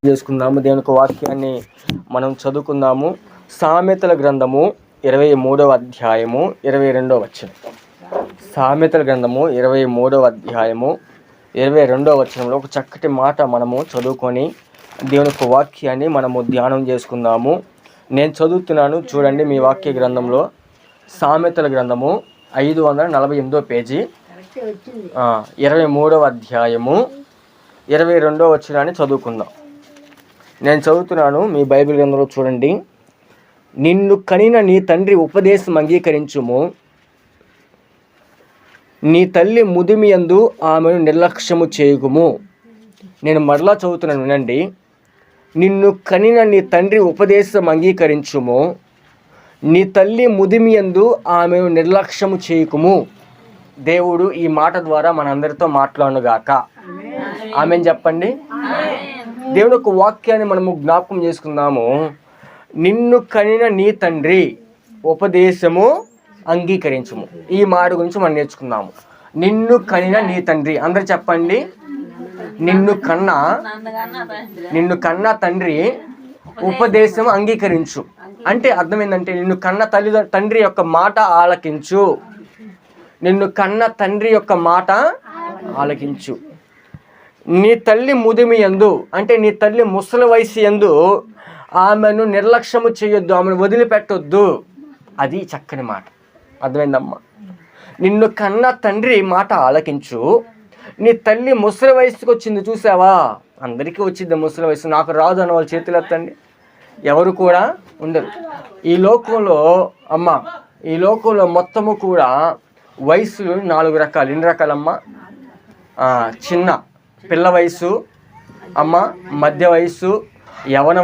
చేసుకుందాము. దేవుని యొక్క వాక్యాన్ని మనం చదువుకుందాము. సామెతల గ్రంథము 23వ అధ్యాయము 22వ వచనం. సామెతల గ్రంథము 23వ అధ్యాయము 22వ వచనంలో ఒక చక్కటి మాట మనము చదువుకొని దేవుని యొక్క వాక్యాన్ని మనము ధ్యానం చేసుకుందాము. నేను చదువుతున్నాను, చూడండి మీ వాక్య గ్రంథంలో. సామెతల గ్రంథము 548వ పేజీ 23వ అధ్యాయము 22వ వచనాన్ని చదువుకుందాం. నేను చదువుతున్నాను, మీ బైబిల్ గ్రంథంలో చూడండి. నిన్ను కనిన నీ తండ్రి ఉపదేశం అంగీకరించుము, నీ తల్లి ముదిమి యందు ఆమెను నిర్లక్ష్యము చేయుకుము. నేను మరలా చదువుతున్నాను, వినండి. నిన్ను కనిన నీ తండ్రి ఉపదేశం అంగీకరించుము, నీ తల్లి ముదిమి యందు ఆమెను నిర్లక్ష్యము చేయుకుము. దేవుడు ఈ మాట ద్వారా మనందరితో మాట్లాడుగాక. ఆమేన్ చెప్పండి. దేవుని యొక్క వాక్యాన్ని మనము జ్ఞాపకం చేసుకుందాము. నిన్ను కనిన నీ తండ్రి ఉపదేశము అంగీకరించుము. ఈ మాట గురించి మనం నేర్చుకుందాము. నిన్ను కనిన నీ తండ్రి, అందరు చెప్పండి. నిన్ను కన్నా తండ్రి ఉపదేశం అంగీకరించు అంటే అర్థం ఏంటంటే, నిన్ను కన్న తండ్రి యొక్క మాట ఆలకించు. నిన్ను కన్న తండ్రి యొక్క మాట ఆలకించు. నీ తల్లి ముదిమి యందు అంటే నీ తల్లి ముసలి వయసు యందు ఆమెను నిర్లక్ష్యము చేయొద్దు, ఆమెను వదిలిపెట్టొద్దు. అది చక్కని మాట. అర్థమైందమ్మా? నిన్ను కన్న తండ్రి మాట ఆలకించు. నీ తల్లి ముసలి వయసుకి వచ్చింది, చూసావా? అందరికీ వచ్చింది ముసలి వయసు. నాకు రాదు అన్న వాళ్ళ చేతులు ఎత్తండి. ఎవరు కూడా ఉండరు ఈ లోకంలో. ఈ లోకంలో మొత్తము కూడా వయసులు 4 రకాలు. ఎన్ని రకాలమ్మా? చిన్న పిల్ల వయసు, మధ్య వయసు, యవన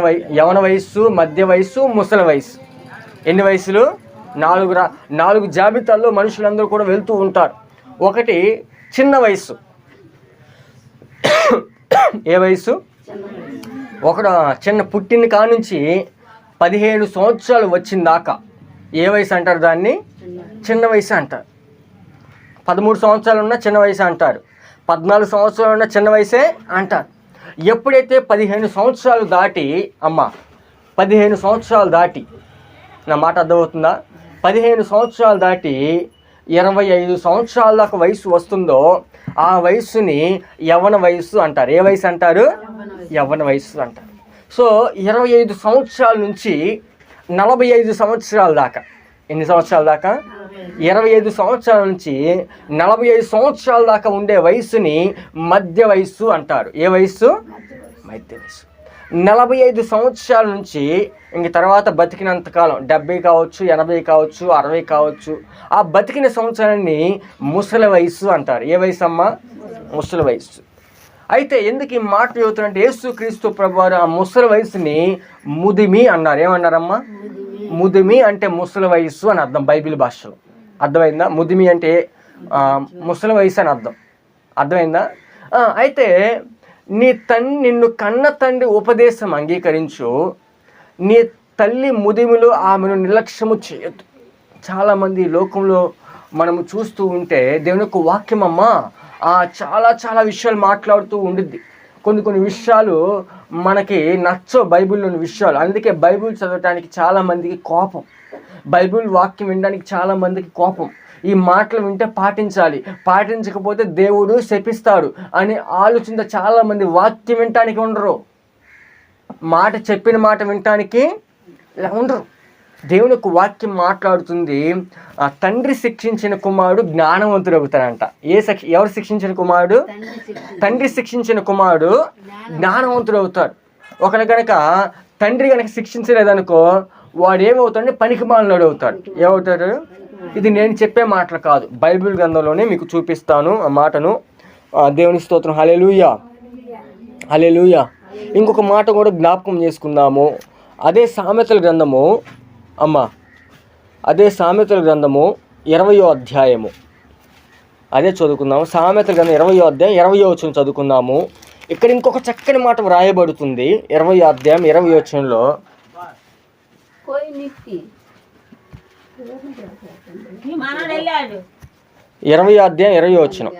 వయసు, మధ్య వయసు, ముసలి వయసు. ఎన్ని వయసులు? 4 జాబితాల్లో మనుషులందరూ కూడా వెళ్తూ ఉంటారు. ఒకటి చిన్న వయసు. ఏ వయసు? ఒకడు చిన్న పుట్టిన కానుంచి 15 సంవత్సరాలు వచ్చిన దాకా ఏ వయసు అంటారు? దాన్ని చిన్న వయసు అంటారు. 13 సంవత్సరాలు ఉన్న చిన్న వయసు అంటారు. 14 సంవత్సరాలు ఉన్న చిన్న వయసే అంటారు. ఎప్పుడైతే 15 సంవత్సరాలు దాటి 15 సంవత్సరాలు దాటి, నా మాట అర్థమవుతుందా? 15 సంవత్సరాలు దాటి 25 సంవత్సరాల దాకా వయసు వస్తుందో ఆ వయసుని యవ్వన వయసు అంటారు. ఏ వయసు అంటారు? యవ్వన వయసు అంటారు. సో 25 సంవత్సరాల నుంచి 45 సంవత్సరాల దాకా, ఎన్ని సంవత్సరాల దాకా? 25 సంవత్సరాల నుంచి 45 సంవత్సరాల దాకా ఉండే వయసుని మధ్య వయసు అంటారు. ఏ వయసు? మధ్య వయసు. 45 సంవత్సరాల నుంచి ఇంక తర్వాత బతికినంతకాలం, 70 కావచ్చు, 80 కావచ్చు, 60 కావచ్చు, ఆ బతికిన సంవత్సరాన్ని ముసలి వయసు అంటారు. ఏ వయసు అమ్మా? ముసలి వయసు. అయితే ఎందుకు ఈ మాట చెబుతారంటే, యేసుక్రీస్తు ప్రభువారు ఆ ముసలి వయసుని ముదిమి అన్నారు. ఏమన్నారమ్మా? ముదిమి అంటే ముసలి వయసు అని అర్థం బైబిల్ భాషలో. అర్థమైందా? ముదిమి అంటే ముసలి వయసు అని అర్థం. అర్థమైందా? అయితే నిన్ను కన్న తండ్రి ఉపదేశం అంగీకరించు, నీ తల్లి ముదిమిలో ఆమెను నిర్లక్ష్యము చేయొద్దు. చాలామంది లోకంలో మనము చూస్తూ ఉంటే దేవుని యొక్క వాక్యం చాలా చాలా విషయాలు మాట్లాడుతూ ఉండిద్ది. కొన్ని విషయాలు మనకి నచ్చో, బైబిల్లోని విషయాలు. అందుకే బైబిల్ చదవటానికి చాలామందికి కోపం, బైబిల్ వాక్యం వినడానికి చాలామందికి కోపం. ఈ మాటలు వింటే పాటించాలి, పాటించకపోతే దేవుడు శపిస్తాడు అని ఆలోచన చాలామంది వాక్యం వినటానికి ఉండరు, చెప్పిన మాట వినటానికి ఉండరు. దేవుని యొక్క వాక్యం మాట్లాడుతుంది, తండ్రి శిక్షించిన కుమారుడు జ్ఞానవంతుడు అవుతాడంట. ఎవరు శిక్షించిన కుమారుడు? తండ్రి శిక్షించిన కుమారుడు జ్ఞానవంతుడు అవుతాడు. ఒకరు కనుక తండ్రి కనుక శిక్షించలేదనుకో, వాడు ఏమవుతాడు? పనికిమాలినోడు అవుతాడు. ఏమవుతాడు? ఇది నేను చెప్పే మాటలు కాదు, బైబిల్ గ్రంథంలోనే మీకు చూపిస్తాను ఆ మాటను. దేవుని స్తోత్రం. హల్లెలూయా, హల్లెలూయా. ఇంకొక మాట కూడా జ్ఞాపకం చేసుకుందాము. అదే సామెతల గ్రంథము 20వ అధ్యాయము అదే చదువుకుందాము. సామెతల గ్రంథం 20వ అధ్యాయం 20వ వచనం చదువుకుందాము. ఇక్కడ ఇంకొక చక్కని మాట వ్రాయబడుతుంది 20వ అధ్యాయం 20వ వచనంలో. 20వ అధ్యాయం 20వ వచనం.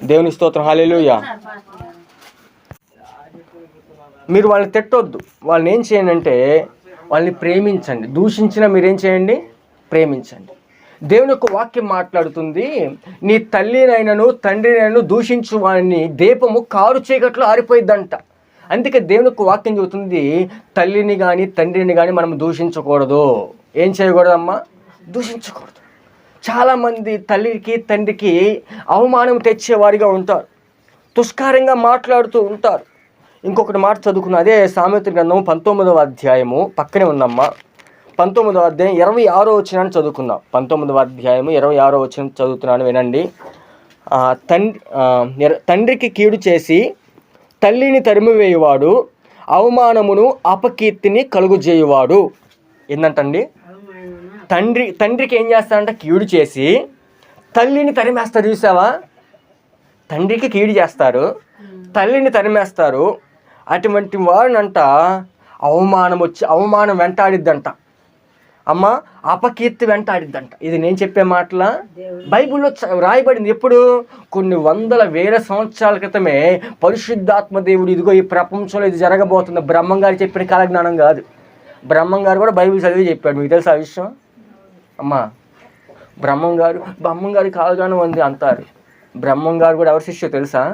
దేవుని స్తోత్రం. హల్లెలూయా. మీరు వాళ్ళని తిట్టొద్దు. వాళ్ళని ఏం చేయండి అంటే వాళ్ళని ప్రేమించండి. దూషించినా మీరేం చేయండి? ప్రేమించండి. దేవుని యొక్క వాక్యం మాట్లాడుతుంది, నీ తల్లినైనను తండ్రినైనను దూషించు వాడిని దీపము కారు చీకట్లో ఆరిపోయిద్దంట. అందుకే దేవుని యొక్క వాక్యం చెబుతుంది, తల్లిని కానీ తండ్రిని కానీ మనం దూషించకూడదు. ఏం చేయకూడదమ్మా? దూషించకూడదు. చాలామంది తల్లికి తండ్రికి అవమానం తెచ్చేవారిగా ఉంటారు, తుష్కారంగా మాట్లాడుతూ ఉంటారు. ఇంకొకటి మాట చదువుకున్న అదే సామెతల గ్రంథం 19వ అధ్యాయము పక్కనే ఉందమ్మా. 19వ అధ్యాయం 26వ వచనాన్ని చదువుకుందాం. 19వ అధ్యాయము 26వ వచనం చదువుతున్నాను, వినండి. తండ్రికి కీడు చేసి తల్లిని తరిమివేయువాడు అవమానమును అపకీర్తిని కలుగుజేయువాడు. ఏంటంటండి? తండ్రికి ఏం చేస్తాడంట? కీడు చేసి తల్లిని తరిమేస్తారు. చూసావా? తండ్రికి కీడు చేస్తారు, తల్లిని తరిమేస్తారు. అటువంటి వాడినంట అవమానం వెంటాడిద్దంట అమ్మ, అపకీర్తి వెంటాడిద్దంట. ఇది నేను చెప్పే మాటలా? బైబిల్లో రాయబడింది. ఎప్పుడు? కొన్ని వందల వేల సంవత్సరాల క్రితమే పరిశుద్ధాత్మ దేవుడు ఇదిగో ఈ ప్రపంచంలో ఇది జరగబోతుంది. బ్రహ్మంగారు చెప్పిన కాలజ్ఞానం కాదు. బ్రహ్మంగారు కూడా బైబిల్ చదివి చెప్పాడు. మీకు తెలుసా ఆ విషయం? అమ్మా, బ్రహ్మంగారు కాలజ్ఞానం ఉంది అంటారు. బ్రహ్మంగారు కూడా ఎవరి శిష్యుడు తెలుసా?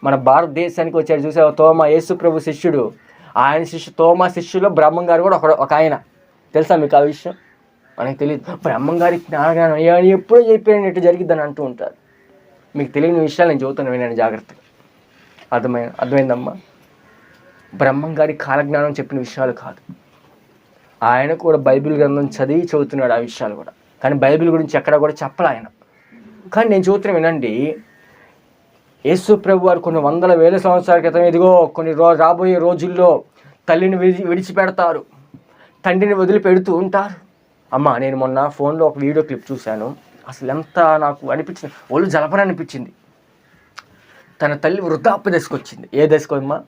మన భారతదేశానికి వచ్చాడు చూసావా, తోమా, యేసు ప్రభు శిష్యుడు. ఆయన తోమా శిష్యులో బ్రహ్మంగారు కూడా ఒక ఆయన. తెలుసా మీకు ఆ విషయం? మనకు తెలియదు. బ్రహ్మంగారికి జ్ఞానం ఎప్పుడో చెప్పాను ఇటు జరిగిద్దని అంటూ ఉంటారు. మీకు తెలియని విషయాలు నేను చదువుతాను, వినండి జాగ్రత్తగా. అర్థమైందమ్మా? బ్రహ్మంగారి కాలజ్ఞానం చెప్పిన విషయాలు కాదు. ఆయన కూడా బైబిల్ గ్రంథం చదివి చదువుతున్నాడు ఆ విషయాలు కూడా. కానీ బైబిల్ గురించి ఎక్కడ కూడా చెప్పలే ఆయన. కానీ నేను చదువుతున్నా, వినండి. యేసు ప్రభు వారు కొన్ని వందల వేల సంవత్సరాల క్రితం ఇదిగో కొన్ని రాబోయే రోజుల్లో తల్లిని విడిచిపెడతారు, తండ్రిని వదిలిపెడుతూ ఉంటారు. అమ్మ, నేను మొన్న ఫోన్లో ఒక వీడియో క్లిప్ చూశాను. అసలు ఎంత నాకు అనిపించింది, ఒళ్ళు జలపని అనిపించింది. తన తల్లి వృద్ధాప్య దశకొచ్చింది. ఏ దశకమ్మా?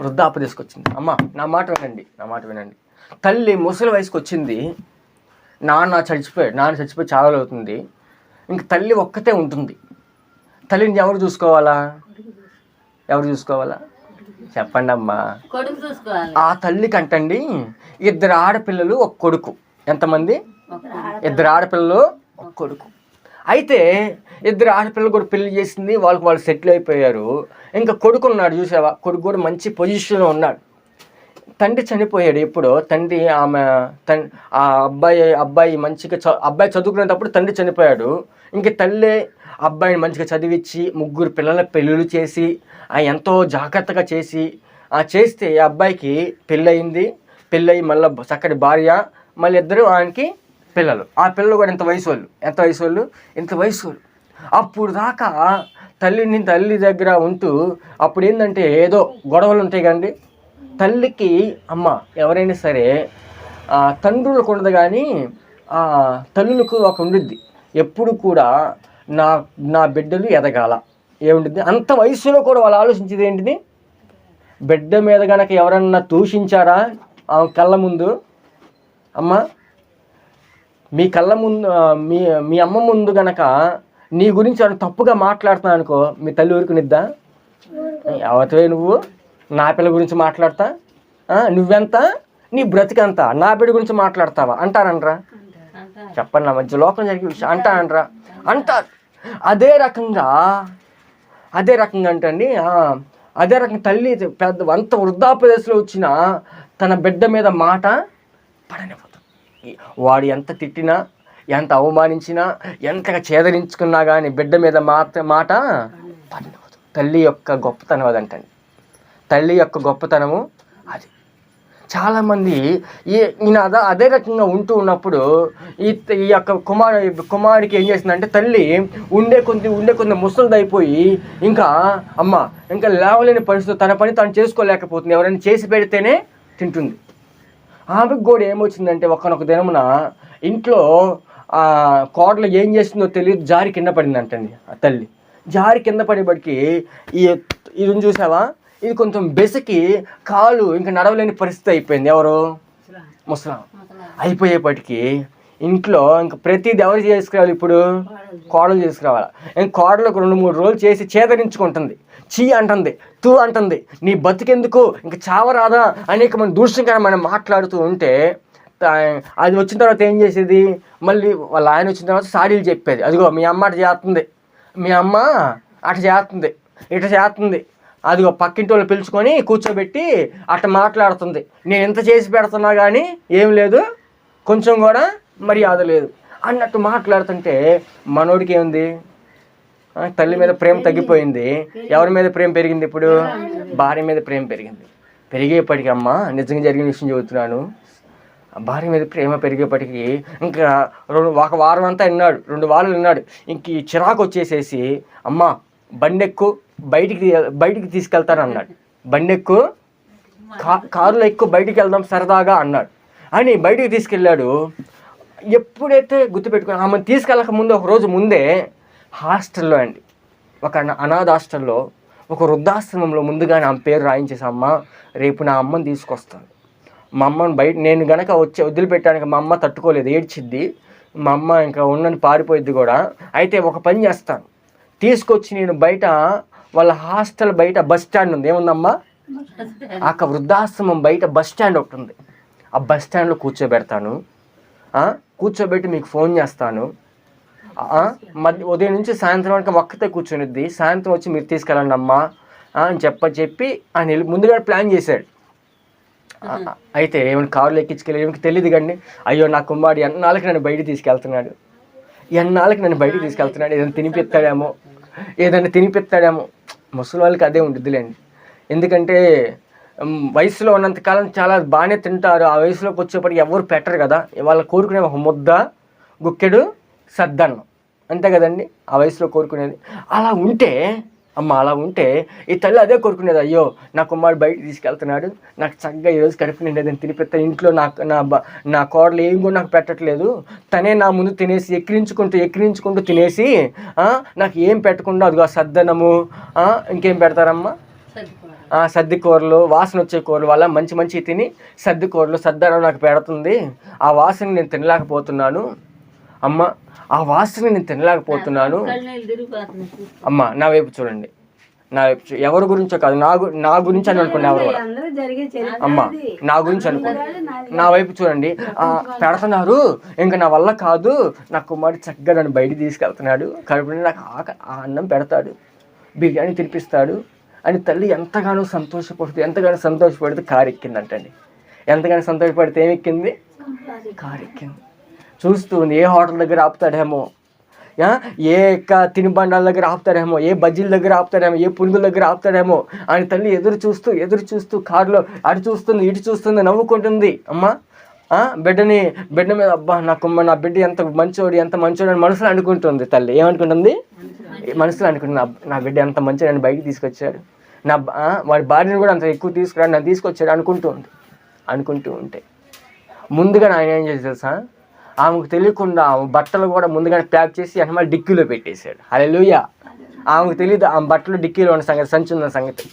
వృద్ధాప్య దశకొచ్చింది. అమ్మ, నా మాట వినండి. తల్లి ముసలి వయసుకు వచ్చింది. నాన్న చచ్చిపోయి చాలా అవుతుంది. ఇంక తల్లి ఒక్కతే ఉంటుంది. తల్లిని ఎవరు చూసుకోవాలా? చెప్పండి అమ్మా. ఆ తల్లి కంటండి 2 ఆడపిల్లలు, 1 కొడుకు. ఎంతమంది? 2 ఆడపిల్లలు, 1 కొడుకు. అయితే 2 ఆడపిల్లలు కూడా పెళ్లి చేసింది, వాళ్ళు సెటిల్ అయిపోయారు. ఇంకా కొడుకు ఉన్నాడు చూసావా, కొడుకు కూడా మంచి పొజిషన్లో ఉన్నాడు. తండ్రి చనిపోయాడు. ఎప్పుడో తండ్రి ఆ అబ్బాయి మంచిగా అబ్బాయి చదువుకునేటప్పుడు తండ్రి చనిపోయాడు. ఇంక తల్లి అబ్బాయిని మంచిగా చదివించి 3 పిల్లల పెళ్ళిళ్ళు చేసి ఎంతో జాగ్రత్తగా చేస్తే ఆ అబ్బాయికి పెళ్ళయి మళ్ళీ చక్కటి భార్య, మళ్ళీ 2 ఆయనకి పిల్లలు. ఆ పిల్లలు కూడా ఎంత వయసు వాళ్ళు. అప్పుడు దాకా తల్లి దగ్గర ఉంటూ అప్పుడు ఏంటంటే ఏదో గొడవలు ఉంటాయి కండి. తల్లికి అమ్మ ఎవరైనా సరే తండ్రులకు ఉండదు, కానీ తల్లులకు ఒక ఉండిద్ది. ఎప్పుడు కూడా నా బిడ్డలు ఎదగాల ఏముంటుంది. అంత వయసులో కూడా వాళ్ళు ఆలోచించేది ఏంటిది? బిడ్డ మీద కనుక ఎవరన్నా దూషించారా ఆమె కళ్ళ ముందు, అమ్మ మీ కళ్ళ ముందు మీ అమ్మ ముందు కనుక నీ గురించి ఎవరైనా తప్పుగా మాట్లాడుతున్నా అనుకో, మీ తల్లి ఊరుకునిద్దా? అవతవే నువ్వు నా పిల్ల గురించి మాట్లాడతా, నువ్వెంత, నీ బ్రతికంతా, నా బిడ్డ గురించి మాట్లాడతావా అంటారనరా? చెప్పండి, నా మధ్య లోకం జరిగే విషయం అంటారనరా? అంటారు. అదే రకంగా అంటండి. అదే రకంగా తల్లి అంత వృద్ధాప్య దశలో వచ్చిన తన బిడ్డ మీద మాట పడనివ్వదు. వాడు ఎంత తిట్టినా, ఎంత అవమానించినా, ఎంతగా చేదరించుకున్నా కానీ బిడ్డ మీద మాట పడనివ్వదు. తల్లి యొక్క గొప్పతనం అదంటండి. తల్లి యొక్క గొప్పతనము అది. చాలామంది ఈయన అదే రకంగా ఉంటూ ఉన్నప్పుడు ఈ యొక్క కుమారుడికి ఏం చేసిందంటే, తల్లి ఉండే కొద్ది ముసలిదైపోయి ఇంకా లేవలేని పరిస్థితి, తన పని తను చేసుకోలేకపోతుంది. ఎవరైనా చేసి పెడితేనే తింటుంది. ఆమెకు కూడా ఏమొచ్చిందంటే, ఒక్కనొక దినమున ఇంట్లో కోడలు ఏం చేస్తుందో తెలియదు, జారి కింద పడిందంటండి. ఆ తల్లి జారి కింద పడేబడికి ఇది చూసావా, ఇది కొంచెం బెసికి కాలు ఇంకా నడవలేని పరిస్థితి అయిపోయింది. ఎవరు? ముసలాం అయిపోయేపటికి ఇంట్లో ఇంకా ప్రతిది ఎవరు చేసుకురావాలి? ఇప్పుడు కోడలు చేసుకురావాలి. ఇంక కోడలకు 2-3 రోజులు చేసి చేదరించుకుంటుంది. చీ అంటుంది, తూ అంటుంది, నీ బతికెందుకు, ఇంకా చావరాదా అనేక మంది దూషంగా మనం మాట్లాడుతూ ఉంటే అది వచ్చిన తర్వాత ఏం చేసేది, మళ్ళీ వాళ్ళ ఆయన వచ్చిన తర్వాత సాడీలు చెప్పేది. అదిగో మీ అమ్మ అటు చేస్తుంది, మీ అమ్మ అటు చేస్తుంది, ఇటు చేస్తుంది, అదిగో పక్కింటి వాళ్ళు పిలుచుకొని కూర్చోబెట్టి అట్లా మాట్లాడుతుంది. నేను ఎంత చేసి పెడుతున్నా కానీ ఏం లేదు, కొంచెం కూడా మర్యాద లేదు అన్నట్టు మాట్లాడుతుంటే మనోడికి ఏముంది, తల్లి మీద ప్రేమ తగ్గిపోయింది. ఎవరి మీద ప్రేమ పెరిగింది? ఇప్పుడు భార్య మీద ప్రేమ పెరిగింది. పెరిగేపటికి అమ్మ నిజంగా జరిగిన విషయం చెబుతున్నాను, భార్య మీద ప్రేమ పెరిగేపటికి ఇంకా ఒక వారం అంతా విన్నాడు, 2 వారాలు విన్నాడు. ఇంక ఈ చిరాకు వచ్చేసేసి అమ్మ బండెక్కు, బయటికి తీసుకెళ్తాను అన్నాడు. బండెక్కు, కారులో ఎక్కువ బయటికి వెళ్దాం సరదాగా అన్నాడు. అని బయటికి తీసుకెళ్ళాడు. ఎప్పుడైతే గుర్తుపెట్టుకుని ఆమెను తీసుకెళ్ళక ముందు ఒక రోజు ముందే హాస్టల్లో అండి, ఒక అనాథ హాస్టల్లో, ఒక వృద్ధాశ్రమంలో ముందుగానే ఆమె పేరు రాయించేసి, అమ్మ రేపు నా అమ్మని తీసుకొస్తాను, మా అమ్మని బయట నేను గనక వదిలిపెట్టానికి మా అమ్మ తట్టుకోలేదు, ఏడ్చిద్ది, మా అమ్మ ఇంకా ఉండని పారిపోయిద్ది కూడా, అయితే ఒక పని చేస్తాను, తీసుకొచ్చి నేను బయట వాళ్ళ హాస్టల్ బయట బస్ స్టాండ్ ఉంది, ఏముందమ్మా ఆ వృద్ధాశ్రమం బయట బస్ స్టాండ్ ఒకటి ఉంది, ఆ బస్ స్టాండ్లో కూర్చోబెడతాను, కూర్చోబెట్టి మీకు ఫోన్ చేస్తాను, ఉదయం నుంచి సాయంత్రం వరకు ఒక్కతే కూర్చొనిద్ది, సాయంత్రం వచ్చి మీరు తీసుకెళ్ళండి అమ్మా అని చెప్పి ఆయన ముందుగా ప్లాన్ చేశాడు. అయితే ఏమైనా కారులో ఎక్కించుకెళ్ళి ఏమికి తెలియదు కండి, అయ్యో నా కుమ్మాడు ఎన్నాళ్ళకి నన్ను బయటికి తీసుకెళ్తున్నాడు, ఏదైనా తినిపిస్తాడేమో. ముసలి వాళ్ళకి అదే ఉండిద్దిలేండి, ఎందుకంటే వయసులో ఉన్నంతకాలం చాలా బాగానే తింటారు, ఆ వయసులోకి వచ్చేప్పటికి ఎవరు పెట్టరు కదా, వాళ్ళు కోరుకునే ఒక ముద్ద గుక్కెడు సద్దన్నం అంతే కదండి ఆ వయసులో కోరుకునేది. అలా ఉంటే ఈ తల్లి అదే కోరుకునేది, అయ్యో నా కుమారుడు బయట తీసుకెళ్తున్నాడు, నాకు చక్కగా ఈరోజు కడుపు నిండేదని తినిపిస్తా, ఇంట్లో నా కోడలు ఏం కూడా నాకు పెట్టట్లేదు, తనే నా ముందు తినేసి ఎక్కిరించుకుంటూ తినేసి నాకు ఏం పెట్టకుండా అదిగో సద్దన్నము, ఇంకేం పెడతారమ్మా, సద్ది కూరలు, వాసన వచ్చే కూరలు, వల్ల మంచి తిని సద్దన్నం నాకు పెడుతుంది, ఆ వాసన నేను తినలేకపోతున్నాను అమ్మ, అమ్మ నా వైపు చూడండి, ఎవరి గురించో కాదు, నా గురించి అని అనుకోండి, ఎవరు కూడా అమ్మ నా గురించి అనుకోండి, నా వైపు చూడండి, పెడుతున్నారు, ఇంకా నా వల్ల కాదు, నా కుమారుడు చక్కగా నన్ను బయటికి తీసుకెళ్తున్నాడు, కడుపుని నాకు ఆ అన్నం పెడతాడు, బిర్యానీ తినిపిస్తాడు అని తల్లి ఎంతగానో సంతోషపడితే కారు ఎక్కిందంటండి. ఎంతగానో సంతోషపడితే ఏమెక్కింది? కారు ఎక్కింది. చూస్తూ ఉంది, ఏ హోటల్ దగ్గర ఆపుతాడేమో, ఏ తినుబండాల దగ్గర ఆపుతాడేమో, ఏ బజ్జీల దగ్గర ఆపుతాడేమో, ఏ పునుగుల దగ్గర ఆపుతాడేమో అని తల్లి ఎదురు చూస్తూ కారులో అటు చూస్తుంది ఇటు చూస్తుంది, నవ్వుకుంటుంది. అమ్మ బిడ్డ మీద అబ్బా నా బిడ్డ ఎంత మంచోడు అని మనసులో అనుకుంటుంది. తల్లి ఏమనుకుంటుంది? మనసులో అనుకుంటుంది, నా బిడ్డ ఎంత మంచోడు అని బయటికి తీసుకొచ్చాడు, వాడి భార్యను కూడా అంత ఎక్కువ తీసుకురాడు, నన్ను తీసుకొచ్చాడు అనుకుంటూ ఉంటే ముందుగా ఆయన ఏం చేసి తెలుసా, ఆమెకు తెలియకుండా బట్టలు కూడా ముందుగానే ప్యాక్ చేసి వెనకాల డిక్కీలో పెట్టేశాడు. హల్లెలూయా. ఆమెకు తెలియదు ఆ బట్టలు డిక్కీలో ఉన్న సంగతి, సంచి ఉన్న సంగతి.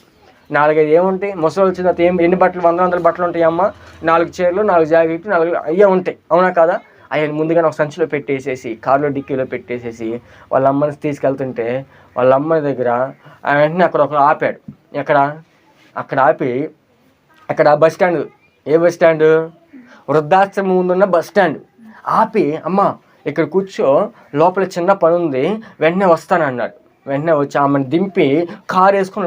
4-5 ఏముంటాయి, ముసలి వచ్చిన తర్వాత ఎన్ని బట్టలు, 100 బట్టలు ఉంటాయి అమ్మ, 4 చీరలు, 4 జాకెట్లు, 4 అయ్యే ఉంటాయి, అవునా కదా? ఆయన ముందుగానే ఒక సంచిలో పెట్టేసేసి కారులో డిక్కీలో పెట్టేసేసి వాళ్ళ అమ్మని తీసుకెళ్తుంటే వాళ్ళ అమ్మ దగ్గర వెంటనే అక్కడ ఒక ఆపాడు. అక్కడ ఆపి అక్కడ బస్ స్టాండ్, ఏ బస్ స్టాండ్? వృద్ధాశ్రమం ముందున్న బస్ స్టాండ్ ఆపి, అమ్మ ఇక్కడ కూర్చో, లోపల చిన్న పని ఉంది, వెంటనే వస్తానన్నాడు. వెంటనే వచ్చి ఆమెను దింపి కారు వేసుకొని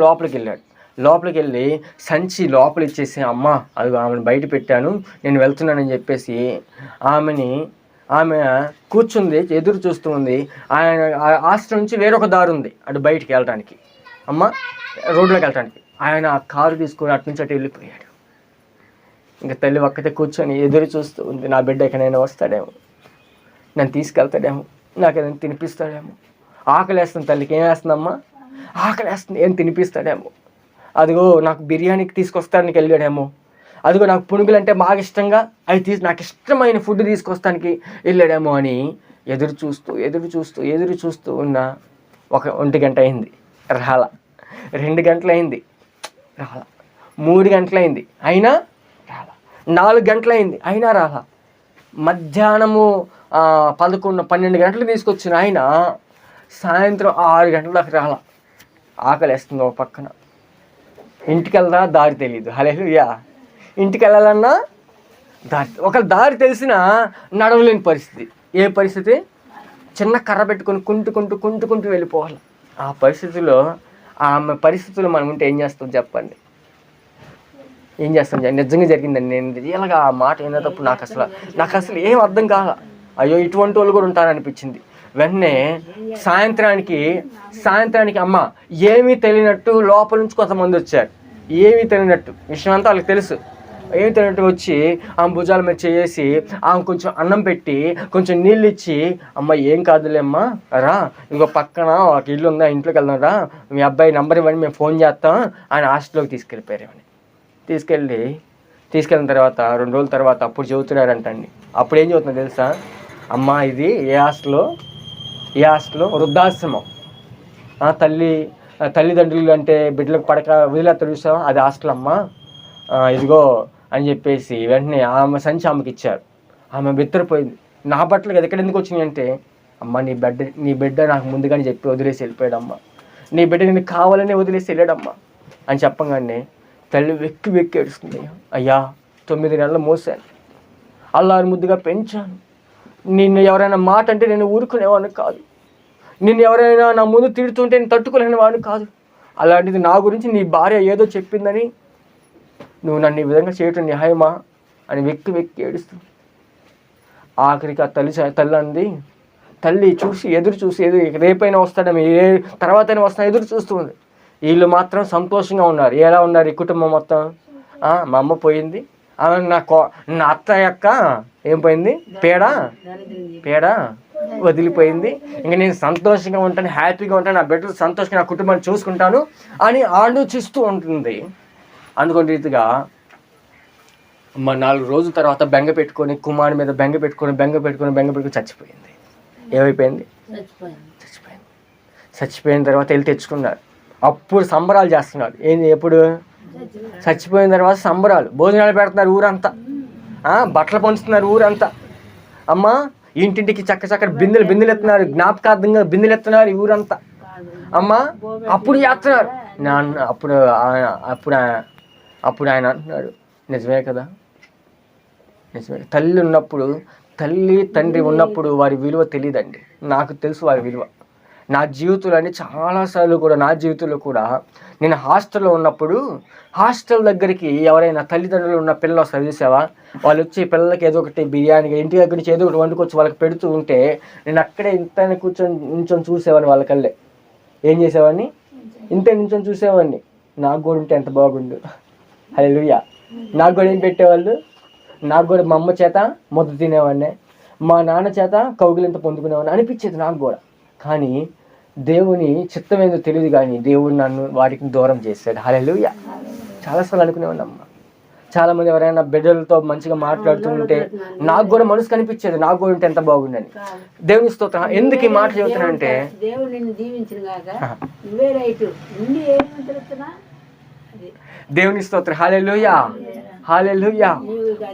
లోపలికి వెళ్ళి సంచి లోపల ఇచ్చేసి, అమ్మ అది ఆమెను బయట పెట్టాను, నేను వెళ్తున్నానని చెప్పేసి ఆమె కూర్చుంది, ఎదురు చూస్తూ ఉంది. ఆయన హాస్టల్ నుంచి వేరొక దారి ఉంది అటు బయటికి వెళ్ళడానికి, అమ్మ రోడ్లోకి వెళ్ళడానికి. ఆయన ఆ కారు తీసుకొని అటు నుంచి అటు వెళ్ళిపోయాడు. ఇంకా తల్లి ఒక్కతే కూర్చొని ఎదురు చూస్తూ ఉంది, నా బిడ్డ ఎక్కడైనా వస్తాడేమో, నన్ను తీసుకెళ్తాడేమో, నాకు ఏదైనా తినిపిస్తాడేమో. ఆకలేస్తుంది తల్లికి, ఏం వేస్తుందమ్మా? ఆకలేస్తుంది, ఏం తినిపిస్తాడేమో. అదిగో నాకు బిర్యానీకి తీసుకొస్తానికి వెళ్ళాడేమో, అదిగో నాకు పునుగులు అంటే బాగా ఇష్టంగా నాకు ఇష్టమైన ఫుడ్ తీసుకొస్తానికి వెళ్ళాడేమో అని ఎదురు చూస్తూ ఉన్న 1 గంట అయింది, రాలా. 2 గంటలు అయింది, రాలా. 3 గంటలు అయింది, అయినా రాలా. 4 గంటలు అయింది, అయినా రాలా. మధ్యాహ్నము 11-12 గంటలు తీసుకొచ్చిన ఆయన సాయంత్రం 6 గంటల దాకా రాలా. ఆకలేస్తుంది ఒక పక్కన, ఇంటికి వెళ్దా దారి తెలియదు. హల్లెలూయా. ఇంటికి వెళ్ళాలన్నా ఒకవేళ దారి తెలిసినా నడవలేని పరిస్థితి. ఏ పరిస్థితి? చిన్న కర్ర పెట్టుకొని కుంటుకుంటూ వెళ్ళిపోవాలి. ఆ పరిస్థితుల్లో ఆమె పరిస్థితుల్లో మనం ఉంటే ఏం చేస్తాం చెప్పండి? ఏం చేస్తాం? నిజంగా జరిగిందండి. నేను రియల్గా ఆ మాట వినేటప్పుడు నాకు అసలు ఏం అర్థం కాల. అయ్యో ఇటువంటి వాళ్ళు కూడా ఉంటారనిపించింది. వెంటనే సాయంత్రానికి అమ్మ ఏమీ తెలియనట్టు లోపల నుంచి కొంతమంది వచ్చారు. ఏమీ తెలియనట్టు విషయం అంతా వాళ్ళకి తెలుసు. ఏమీ తెలియనట్టు వచ్చి ఆమె భుజాల మీద చేసి ఆమె కొంచెం అన్నం పెట్టి కొంచెం నీళ్ళు ఇచ్చి, అమ్మ ఏం కాదులే అమ్మా, రా ఇంకో పక్కన ఒక ఇల్లు ఉందా, ఇంట్లోకి వెళ్దాం రా, మీ అబ్బాయి నెంబర్ ఇవ్వండి, మేము ఫోన్ చేస్తాం అని హాస్టల్లోకి తీసుకెళ్ళిపోయారు. తీసుకెళ్ళిన తర్వాత 2 రోజుల తర్వాత అప్పుడు చెబుతున్నారంటండి. అప్పుడు ఏం చెబుతున్నా తెలుసా? అమ్మ ఇది ఏ హాస్టల్లో వృద్ధాశ్రమం. తల్లిదండ్రులు అంటే బిడ్డలకు పడక వదిలేస్తారు చూసావా, అది హాస్టల్ అమ్మ, ఇదిగో అని చెప్పేసి వెంటనే ఆమె సంచి ఆమెకి ఇచ్చారు. ఆమె బెత్తరిపోయింది. నా బట్టలు కదా ఎక్కడ ఎందుకు వచ్చినాయి అంటే, అమ్మ నీ బిడ్డ నాకు ముందుగానే చెప్పి వదిలేసి వెళ్ళిపోయాడమ్మా, నీ బిడ్డ నేను కావాలని వదిలేసి వెళ్ళాడమ్మా అని చెప్పగానే తల్లి వెక్కి ఏడుస్తుంది. అయ్యా 9 నెలలు మోసాను, అల్లారు ముద్దుగా పెంచాను, నిన్ను ఎవరైనా మాట అంటే నేను ఊరుకునేవాడిని కాదు, నిన్ను ఎవరైనా నా ముందు తిడుతుంటే నేను తట్టుకోలేని వాడిని కాదు, అలాంటిది నా గురించి నీ భార్య ఏదో చెప్పిందని నువ్వు నన్ను ఈ విధంగా చేయటం న్యాయమా అని వెక్కి ఏడుస్తుంది. ఆఖరికి ఆ తల్లి అంది, తల్లి ఎదురు చూసి రేపైనా వస్తాడని, తర్వాతైనా వస్తాను ఎదురు చూస్తుంది. వీళ్ళు మాత్రం సంతోషంగా ఉన్నారు. ఎలా ఉన్నారు ఈ కుటుంబం మొత్తం? మా అమ్మ పోయింది, ఆమె నా అత్త యొక్క ఏం పోయింది, పేడ వదిలిపోయింది, ఇంకా నేను సంతోషంగా ఉంటాను, హ్యాపీగా ఉంటాను, నా బిడ్డలు సంతోషంగా నా కుటుంబాన్ని చూసుకుంటాను అని ఆలోచిస్తూ ఉంటుంది. అందుకొని రీతిగా 4 రోజుల తర్వాత బెంగ పెట్టుకొని కుమారుడి మీద బెంగ పెట్టుకొని చచ్చిపోయింది. ఏమైపోయింది? చచ్చిపోయిన తర్వాత వెళ్ళి తెచ్చుకున్నారు. అప్పుడు సంబరాలు చేస్తున్నారు. ఏంది? ఎప్పుడు? చచ్చిపోయిన తర్వాత సంబరాలు, భోజనాలు పెడుతున్నారు ఊరంతా, బట్టలు పంచుతున్నారు ఊరంతా. అమ్మ ఇంటింటికి చక్కచక్కటి బిందెలు ఎత్తున్నారు, జ్ఞాపకార్థంగా బిందెలు ఎత్తున్నారు ఈ ఊరంతా. అమ్మ అప్పుడు చేస్తున్నారు. అప్పుడు ఆయన అంటున్నాడు, నిజమే కదా, నిజమే. తల్లి తండ్రి ఉన్నప్పుడు వారి విలువ తెలియదండి. నాకు తెలుసు వారి విలువ. నా జీవితంలో చాలాసార్లు కూడా నేను హాస్టల్లో ఉన్నప్పుడు హాస్టల్ దగ్గరికి ఎవరైనా తల్లిదండ్రులు ఉన్న పిల్లలు వస్తారు చూసావా, వాళ్ళు వచ్చి పిల్లలకి ఏదో ఒకటి బిర్యానీ ఇంటి దగ్గర నుంచి ఏదో ఒకటి వండుకొచ్చి వాళ్ళకి పెడుతూ ఉంటే నేను అక్కడే ఇంత నించొని చూసేవాడిని. వాళ్ళకల్లే ఏం చేసేవాడిని? ఇంత నించొని చూసేవాడిని. నాకు కూడా ఉంటే ఎంత బాగుండు. హల్లెలూయా. నాకు కూడా ఏం పెట్టేవాళ్ళు? నాకు కూడా మా అమ్మ చేత ముద్ద తినేవాడినే, మా నాన్న చేత కౌగిలింత పొందుకునేవాడిని అనిపించేది నాకు కూడా. కానీ దేవుని చిత్తం ఏందో తెలియదు, కానీ దేవుడు నన్ను వారికి దూరం చేశాడు. హల్లెలూయా. చాలాసార్లు అనుకునేవాడిని అమ్మ. చాలామంది ఎవరైనా బిడ్డలతో మంచిగా మాట్లాడుతుంటే నాకు కూడా మనసు కనిపించేది, నాకు కూడా ఉంటే ఎంత బాగుండని. దేవుని స్తోత్రం. ఎందుకు ఈ మాట చెబుతున్నా అంటే, దేవుని స్తోత్రం. హల్లెలూయా, హల్లెలూయా.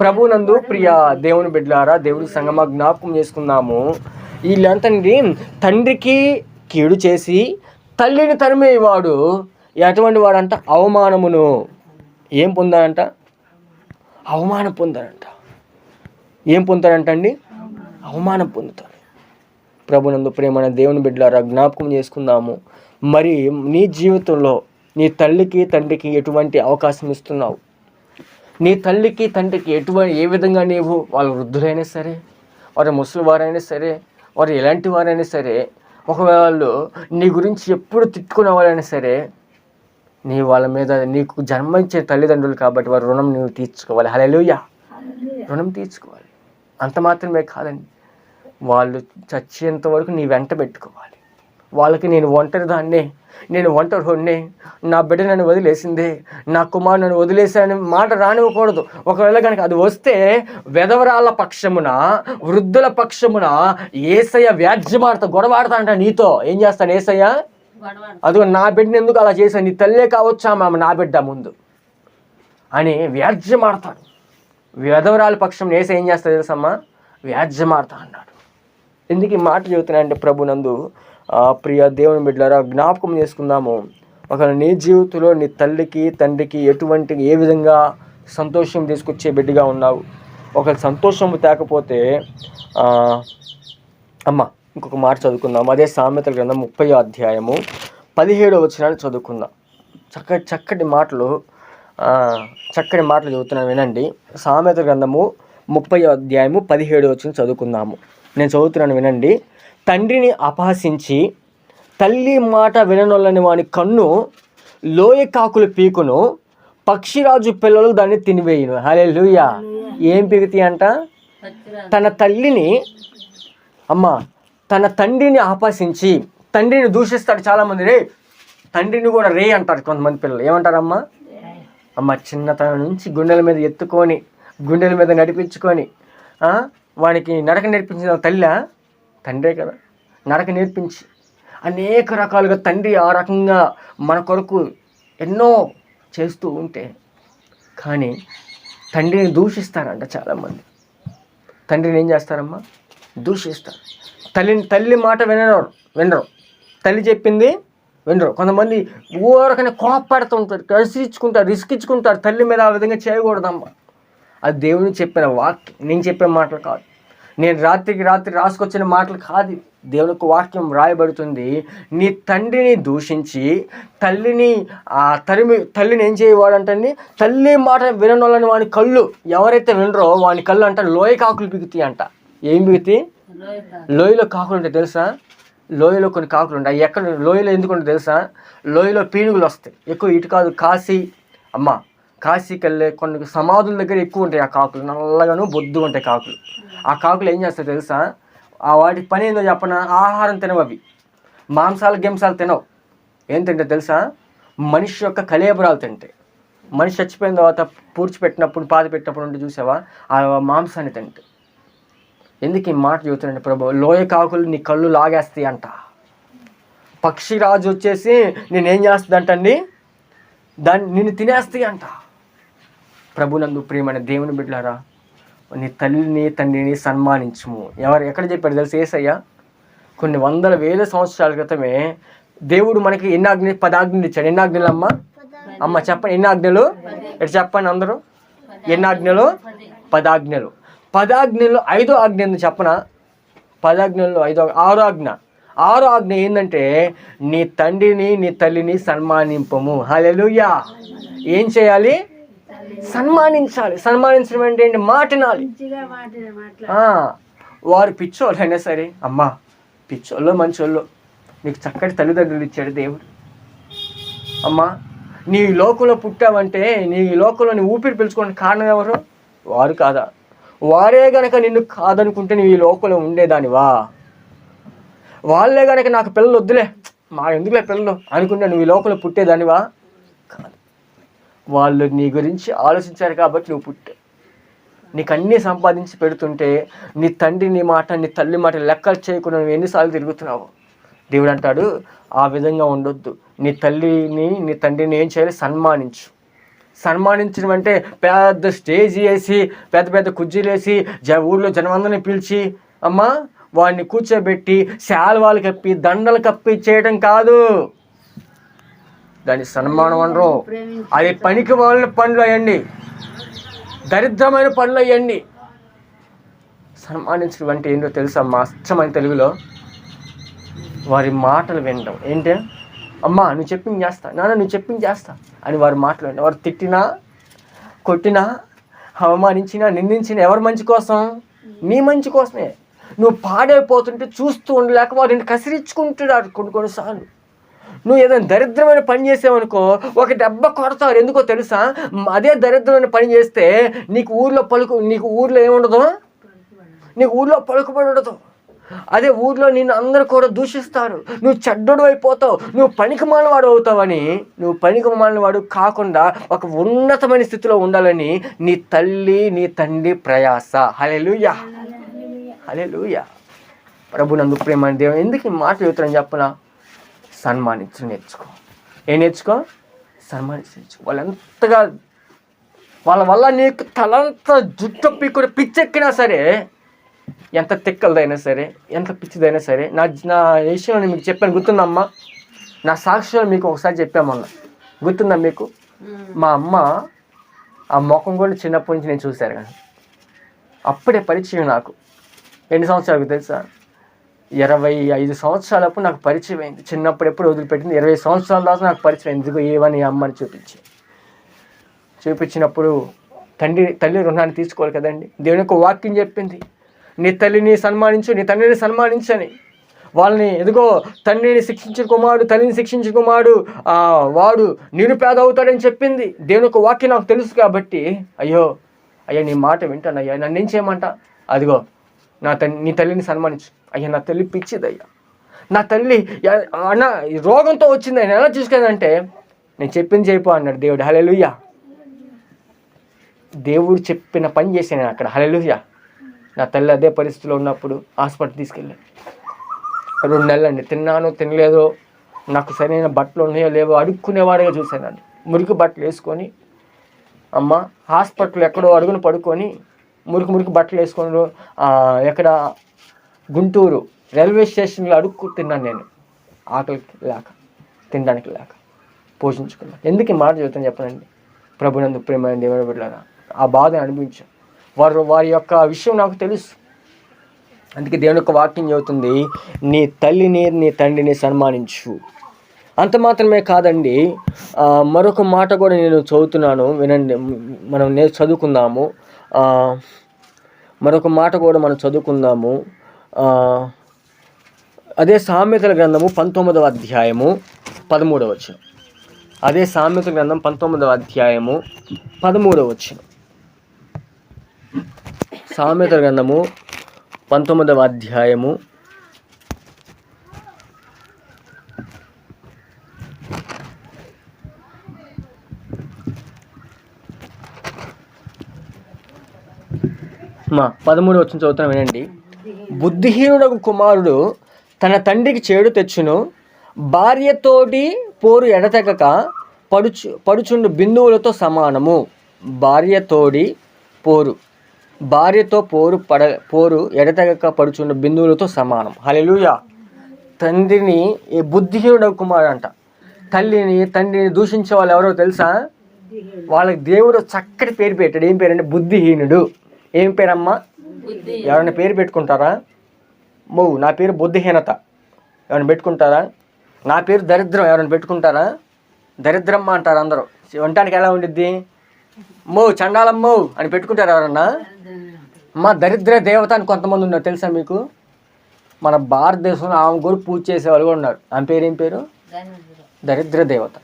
ప్రభునందు ప్రియ దేవుని బిడ్డలారా, దేవుడి సంగమా జ్ఞాపకం చేసుకుందాము. వీళ్ళంతండి తండ్రికి కీడు చేసి తల్లిని తరిమేవాడు ఎటువంటి వాడంట? అవమానమును ఏం పొందాడంట? అవమానం పొందాడంట. ఏం పొందుతాడంటండి? అవమానం పొందుతాడు. ప్రభునందు ప్రియమైన దేవుని బిడ్డలారా, జ్ఞాపకం చేసుకుందాము. మరి నీ జీవితంలో నీ తల్లికి తండ్రికి ఎటువంటి అవకాశం ఇస్తున్నావు? నీ తల్లికి తండ్రికి ఏ విధంగా నీవు, వాళ్ళ వృద్ధులైనా సరే, వారి ముసలి వారైనా సరే, వారు ఎలాంటి వారైనా సరే, ఒకవేళ వాళ్ళు నీ గురించి ఎప్పుడు తిట్టుకునే వాళ్ళైనా సరే, నీ వాళ్ళ మీద నీకు జన్మించే తల్లిదండ్రులు కాబట్టి వారి రుణం నువ్వు తీర్చుకోవాలి. హల్లెలూయా. రుణం తీర్చుకోవాలి. అంత మాత్రమే కాదండి, వాళ్ళు చచ్చేంత వరకు నీ వెంట పెట్టుకోవాలి. వాళ్ళకి నేను ఒంటరిదాన్నే, నా బిడ్డ నన్ను వదిలేసిందే, నా కుమారుడు నన్ను వదిలేసాడని మాట రానివ్వకూడదు. ఒకవేళ కనుక అది వస్తే వెధవరాల పక్షమున, వృద్ధుల పక్షమున యేసయ్య వ్యాజ్యమాడతా, గొడవాడతా అంట నీతో. ఏం చేస్తాను? యేసయ్య అదిగో నా బిడ్డను ఎందుకు అలా చేశాను, నీ తల్లే కావచ్చా మామ నా బిడ్డ ముందు అని వ్యాజ్యమాడతాడు. వెధవరాల పక్షం యేసయ్య ఏం చేస్తాడు తెలుసమ్మా? వ్యాజ్యమాడతా అన్నాడు. ఎందుకు ఈ మాట చెబుతున్నా అంటే, ప్రభునందు ప్రియ దేవుని బిడ్డలారా, జ్ఞాపకం చేసుకుందాము. ఒకవేళ నీ జీవితంలో నీ తల్లికి తండ్రికి ఏ విధంగా సంతోషం తీసుకొచ్చే బిడ్డగా ఉన్నావు. ఒకవేళ సంతోషం తేకపోతే ఇంకొక మాట చదువుకుందాం. అదే సామెతల గ్రంథం 30వ అధ్యాయము 17వ వచనాన్ని చదువుకుందాం. చక్కటి మాటలు చదువుతున్నాను వినండి. సామెతల గ్రంథము 30వ అధ్యాయము 17వ వచనం చదువుకుందాము. నేను చదువుతున్నాను వినండి. తండ్రిని అపహసించి తల్లి మాట విననొల్లని వాని కన్ను లోయ కాకులు పీకును, పక్షిరాజు పిల్లలు దాన్ని తినివేయును. హల్లెలూయా. ఏం పీకుతి అంట? తన తల్లిని తన తండ్రిని ఆపాసించి, తండ్రిని దూషిస్తాడు చాలామంది. తండ్రిని కూడా అంటారు కొంతమంది పిల్లలు. ఏమంటారమ్మా? చిన్నతనం నుంచి గుండెల మీద ఎత్తుకొని, గుండెల మీద నడిపించుకొని, వానికి నడక నేర్పించిన తండ్రే కదా. నడక నేర్పించి అనేక రకాలుగా తండ్రి ఆ రకంగా మన కొరకు ఎన్నో చేస్తూ ఉంటే, కానీ తండ్రిని దూషిస్తారంట చాలామంది. తండ్రిని ఏం చేస్తారమ్మా? దూషిస్తారు. తల్లి మాట వినరు. తల్లి చెప్పింది వినరు. కొంతమంది ఊరకనే కోపడుతూ ఉంటారు, రిస్కించుకుంటారు. తల్లి మీద ఆ విధంగా చేయకూడదమ్మా. అది దేవుని చెప్పిన వాక్యం, నేను చెప్పే మాటలు కాదు. నేను రాత్రికి రాత్రి రాసుకొచ్చిన మాటలు కాదు. దేవుని వాక్యం రాయబడుతుంది. నీ తండ్రిని దూషించి తల్లిని ఏం చేయవాడంటండి? తల్లి మాట విననోళ్ళని వాని కళ్ళు ఎవరైతే వినరో వాని కళ్ళు అంట లోయ కాకులు బిగుతాయి అంట. ఏం బిగుతాయి? లోయలో కాకులు ఉంటాయి తెలుసా? లోయలో కొన్ని కాకులు ఉంటాయి. ఎక్కడ లోయలో ఎందుకు ఉంటాయి తెలుసా? లోయలో పీనుగులు వస్తాయి ఎక్కువ. ఇటు కాదు, కాశీకి వెళ్ళే కొన్ని సమాధుల దగ్గర ఎక్కువ ఉంటాయి ఆ కాకులు. నల్లగాను బొద్దు ఉంటాయి కాకులు. ఆ కాకులు ఏం చేస్తాయి తెలుసా? వాటి పని ఏందో చెప్పన? ఆహారం తినవు అవి. గింసాలు తినవు. ఏం తింటాయి తెలుసా? మనిషి యొక్క కళేబరాలు తింటాయి. మనిషి చచ్చిపోయిన తర్వాత పూడ్చిపెట్టినప్పుడు, పాతి పెట్టినప్పుడు ఉంటే చూసావా, ఆ మాంసాన్ని తింటాయి. ఎందుకు ఈ మాట చెబుతున్నాండి ప్రభు? లోయ కాకులు నీ కళ్ళు లాగేస్తాయి అంట. పక్షిరాజు వచ్చేసి నేనేం చేస్తుంది అంటండి? నిన్ను తినేస్తాయి అంట. ప్రభునందు ప్రియమైన దేవుని బిడ్డలారా, నీ తల్లిని తండ్రిని సన్మానించుము. ఎక్కడ చెప్పాడు తెలుసు? యేసయ్య కొన్ని వందల వేల సంవత్సరాల క్రితమే దేవుడు మనకి 10 ఆజ్ఞలు ఇచ్చాడు. ఎన్ని ఆజ్ఞలు అమ్మ చెప్పండి? ఎన్ని ఆజ్ఞలు? ఎటు చెప్పండి అందరూ? ఎన్ని ఆజ్ఞలు? 10 ఆజ్ఞలు. 10 ఆజ్ఞలు 5వ ఆజ్ఞ ఏంది చెప్పనా? 10 ఆజ్ఞల్లో 6వ ఆజ్ఞ ఏంటంటే నీ తండ్రిని నీ తల్లిని సన్మానింపము. హల్లెలూయా. ఏం చేయాలి? సన్మానించాలి. సన్మానించడం అంటే ఏంటి? మాటినాలి. వారు పిచ్చోళ్ళైనా సరే, పిచ్చోళ్ళు మంచోళ్ళు, నీకు చక్కటి తల్లిదండ్రులు ఇచ్చాడు దేవుడు. నీ లోకంలో పుట్టావంటే, నీ లోకంలో నీ ఊపిరి పీల్చుకోవడానికి కారణం ఎవరు? వారు కాదా? వారే గనక నిన్ను కాదనుకుంటే నువ్వు ఈ లోకంలో ఉండేదానివా? వాళ్ళే గనక నాకు పిల్లలు వద్దులే, మా ఎందుకులే పిల్లలు అనుకుంటే నువ్వు ఈ లోకంలో పుట్టేదానివా? కాదు. వాళ్ళు నీ గురించి ఆలోచించారు కాబట్టి నువ్వు పుట్టే. నీకు అన్నీ సంపాదించి పెడుతుంటే నీ తండ్రి నీ మాట, నీ తల్లి మాట లెక్కలు చేయకుండా నువ్వు ఎన్నిసార్లు తిరుగుతున్నావు? దేవుడు అంటాడు ఆ విధంగా ఉండొద్దు. నీ తల్లిని నీ తండ్రిని ఏం చేయాలి? సన్మానించు. సన్మానించడం అంటే పెద్ద స్టేజ్ వేసి, పెద్ద కుర్చీలు వేసి, ఊళ్ళో జనమందరిని పిలిచి వాడిని కూర్చోబెట్టి శాల్వాలు కప్పి దండలు కప్పి చేయడం కాదు. దాన్ని సన్మానం అనరు. అది పనికి మాలిన పనులు అయ్యండి, దరిద్రమైన పనులు అయ్యండి. సన్మానించడం అంటే ఏంటో తెలుసా? మా అచ్చమైన తెలుగులో వారి మాటలు వినడం. ఏంటి? నువ్వు చెప్పింది చేస్తా, నాన్న నువ్వు చెప్పింది చేస్తా అని వారి మాటలు వినడం. వారు తిట్టినా, కొట్టినా, అవమానించినా, నిందించినా ఎవరి మంచి కోసం? నీ మంచి కోసమే. నువ్వు పాడైపోతుంటే చూస్తూ ఉండలేక వారిని కసిరించుకుంటున్నారు కొన్నిసార్లు. నువ్వు ఏదైనా దరిద్రమైన పని చేసావనుకో, ఒక దెబ్బ కొడతారు. ఎందుకో తెలుసా? అదే దరిద్రమైన పని చేస్తే నీకు ఊర్లో ఏముండదు? నీకు ఊర్లో పలుకుబడి ఉండదు. అదే ఊర్లో నిన్ను అందరూ కూడా దూషిస్తారు. నువ్వు చెడ్డడు అయిపోతావు, నువ్వు పనికి మాలినవాడు అవుతావని. నువ్వు పనికి మాలినవాడు కాకుండా ఒక ఉన్నతమైన స్థితిలో ఉండాలని నీ తల్లి నీ తండ్రి ప్రయాస. హల్లెలూయా, హల్లెలూయా. ప్రభునందు ప్రియమైన దేవుడు ఎందుకు ఈ మాట చెబుతానని చెప్పనా? సన్మానించు నేర్చుకో. ఏం నేర్చుకో? సన్మానించు నేర్చుకో. వాళ్ళెంతగా వాళ్ళ వల్ల నీకు తలంత జుట్టు పీక్కుని పిచ్చెక్కినా సరే, ఎంత తిక్కలదైనా సరే, ఎంత పిచ్చిదైనా సరే, నా విషయంలో మీకు చెప్పాను గుర్తుందమ్మా? నా సాక్ష్యాలు మీకు ఒకసారి చెప్పామన్నా, గుర్తుందా మీకు? మా అమ్మ ఆ ముఖం కూడా చిన్నప్పటి నుంచి నేను చూశాను కానీ అప్పుడే పరిచయం నాకు. ఎన్ని సంవత్సరాలకు తెలుసా? 25 సంవత్సరాలప్పుడు నాకు పరిచయం అయింది. చిన్నప్పుడు ఎప్పుడు వదిలిపెట్టింది, 20 సంవత్సరాల దాకా నాకు పరిచయం అయింది. ఇదిగో ఏవని అమ్మని చూపించినప్పుడు తల్లి రుణాన్ని తీసుకోవాలి కదండి. దేవుని యొక్క వాక్యం చెప్పింది, నీ తల్లిని సన్మానించు, నీ తండ్రిని సన్మానించని. వాళ్ళని ఎదుగో తండ్రిని శిక్షించిన కుమారుడు, తల్లిని శిక్షించిన కుమారుడు వాడు నిరుపేద అవుతాడని చెప్పింది. దేవుని యొక్క వాక్యం నాకు తెలుసు కాబట్టి అయ్యా నీ మాట వింటాను అయ్యా, నన్ను ఏం చేయమంట? అదిగో నీ తల్లిని సన్మానించు. అయ్యా నా తల్లి పిచ్చిదయ్యా, నా తల్లి అన్న రోగంతో వచ్చింది, ఆయన ఎలా చూసుకుందంటే నేను చెప్పింది చేయిపో అన్నాడు దేవుడు. హల్లెలూయా. దేవుడు చెప్పిన పని చేశాను నేను అక్కడ. హల్లెలూయా. నా తల్లి అదే పరిస్థితిలో ఉన్నప్పుడు హాస్పిటల్ తీసుకెళ్ళాను. 2 నెలలండి. తిన్నాను తినలేదో, నాకు సరైన బట్టలు ఉన్నాయో లేవో అడుక్కునేవాడిగా చూశాను. మురికి బట్టలు వేసుకొని అమ్మ హాస్పిటల్ ఎక్కడో అడుగును పడుకొని మురికి బట్టలు వేసుకొని ఎక్కడ గుంటూరు రైల్వే స్టేషన్లో అడుక్కు తిన్నాను నేను. ఆకలికి లేక, తినడానికి లేక పోషించుకున్నాను. ఎందుకు ఈ మాట చెబుతాను చెప్పనండి? ప్రభునందు ప్రేమైన దేవుని బిడ్డలారా, ఆ బాధను అనిపించాను. వారి యొక్క విషయం నాకు తెలుసు. అందుకే దేవుని యొక్క వాక్యం చెబుతుంది, నీ తల్లిని నీ తండ్రిని సన్మానించు. అంత మాత్రమే కాదండి, మరొక మాట కూడా నేను చదువుతున్నాను, వినండి. మనం చదువుకుందాము. మరొక మాట కూడా మనం చదువుకుందాము. అదే సామెతల గ్రంథము 19వ అధ్యాయము 13వ వచనం. అదే సామెతల గ్రంథం 19వ అధ్యాయము 13వ వచనం. సామెతల గ్రంథము 19వ అధ్యాయము 13వ వచనం చదువుతాను, వినండి. బుద్ధిహీనుడకు కుమారుడు తన తండ్రికి చేడు తెచ్చును, భార్యతోటి పోరు ఎడతెగక పడుచుండు బిందువులతో సమానము. భార్యతో పోరు ఎడతెగక పడుచుండు బిందువులతో సమానం. హల్లెలూయా. తండ్రిని బుద్ధిహీనుడకు కుమారుడు అంట. తండ్రిని దూషించే వాళ్ళు ఎవరో తెలుసా? వాళ్ళకి దేవుడు చక్కటి పేరు పెట్టాడు. ఏం పేరంటే బుద్ధిహీనుడు. ఏం పేరమ్మా? ఎవరైనా పేరు పెట్టుకుంటారా? నా పేరు బుద్ధిహీనత ఎవరైనా పెట్టుకుంటారా? నా పేరు దరిద్రం ఎవరైనా పెట్టుకుంటారా? దరిద్రమ్మ అంటారు అందరూ. వినటానికి ఎలా ఉండిద్ది? చండాలమ్మో అని పెట్టుకుంటారు ఎవరన్నా? దరిద్ర దేవత అని కొంతమంది ఉన్నారు తెలుసా మీకు? మన భారతదేశంలో ఆమె కూడా పూజ చేసేవాళ్ళు కూడా ఉన్నారు. ఆమె పేరు ఏం పేరు? దరిద్ర దేవత.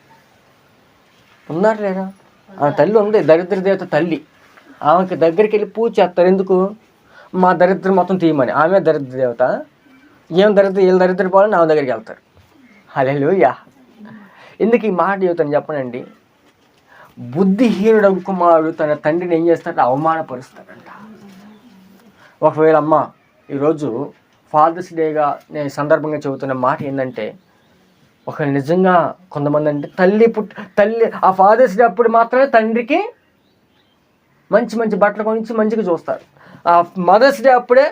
ఉన్నారు లేరా? ఆమె తల్లి ఉంది, దరిద్ర దేవత తల్లి. ఆమెకి దగ్గరికి వెళ్ళి పూజ చేస్తారు. ఎందుకు? మా దరిద్రం మొత్తం తీయమని. ఆమె దరిద్ర దేవత. వీళ్ళ దరిద్ర పోవాలని ఆమె దగ్గరికి వెళ్తారు. హల్లెలూయా. ఎందుకు ఈ మాట చెబుతాను చెప్పనండి? బుద్ధిహీనుడు కుమారుడు తన తండ్రిని ఏం చేస్తాడంటే అవమానపరుస్తాడంట. ఒకవేళ అమ్మ ఈరోజు ఫాదర్స్ డేగా నేను సందర్భంగా చెబుతున్న మాట ఏంటంటే, ఒకవేళ నిజంగా కొంతమంది అంటే తల్లి ఆ ఫాదర్స్ డే అప్పుడు మాత్రమే తండ్రికి మంచి బట్టలు కొనిచ్చి మంచిగా చూస్తారు. ఆ మదర్స్ డే అప్పుడే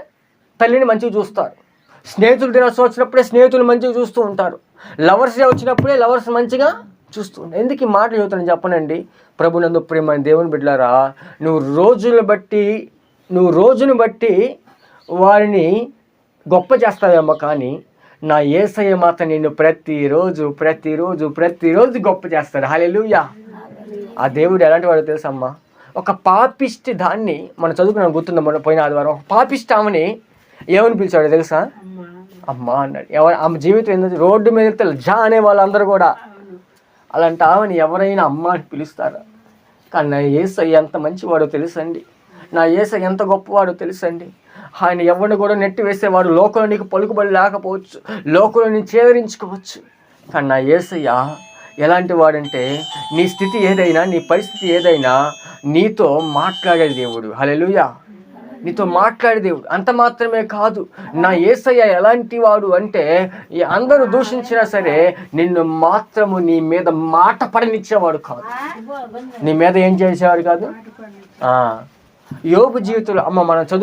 తల్లిని మంచిగా చూస్తారు. స్నేహితుల దినోత్సవం వచ్చినప్పుడే స్నేహితులు మంచిగా చూస్తూ ఉంటారు. లవర్స్ డే వచ్చినప్పుడే లవర్స్ మంచిగా చూస్తూ ఉంటారు. ఎందుకు ఈ మాట చెబుతాను చెప్పనండి? ప్రభునందు ప్రియమైన దేవుని బిడ్డలారా, నువ్వు రోజును బట్టి వారిని గొప్ప చేస్తావేమో, కానీ నా యేసయ్య మాత్రం నిన్ను ప్రతిరోజు గొప్ప చేస్తాడు. హల్లెలూయా. ఆ దేవుడు ఎలాంటి వాడో తెలుసమ్మా? ఒక పాపిష్టి దాన్ని మనం చదువుకున్నాం, గుర్తుందా? మన పోయిన ఆదివారం ఒక పాపిష్టి ఆమెని ఏమని పిలిచాడో తెలుసా? అమ్మ అన్నాడు. ఆమె జీవితం ఏంటంటే రోడ్డు మీద వెళ్తే జా అనే వాళ్ళందరూ కూడా అలాంటి ఆమెని ఎవరైనా అమ్మ అని పిలుస్తారా? కానీ నా యేసయ్య ఎంత మంచివాడో తెలుసండి. నా యేసయ్య ఎంత గొప్పవాడో తెలుసండి. ఆయన ఎవరిని కూడా నెట్టి వేసేవాడు. లోకంలో నీకు పలుకుబడి లేకపోవచ్చు, లోకంలో నీ చేదరించుకోవచ్చు, కానీ నా యేసయ్య ఎలాంటి వాడంటే నీ స్థితి ఏదైనా, నీ పరిస్థితి ఏదైనా నీతో మాట్లాడే దేవుడు. హల్లెలూయా. నీతో మాట్లాడే దేవుడు. అంత మాత్రమే కాదు, నా యేసయ్య ఎలాంటి వాడు అంటే అందరూ దూషించినా సరే నిన్ను మాత్రము నీ మీద మాట పడనిచ్చేవాడు కాదు. నీ మీద ఏం చేసేవాడు కాదు. యోబు జీవితంలో అమ్మ మనం చదువు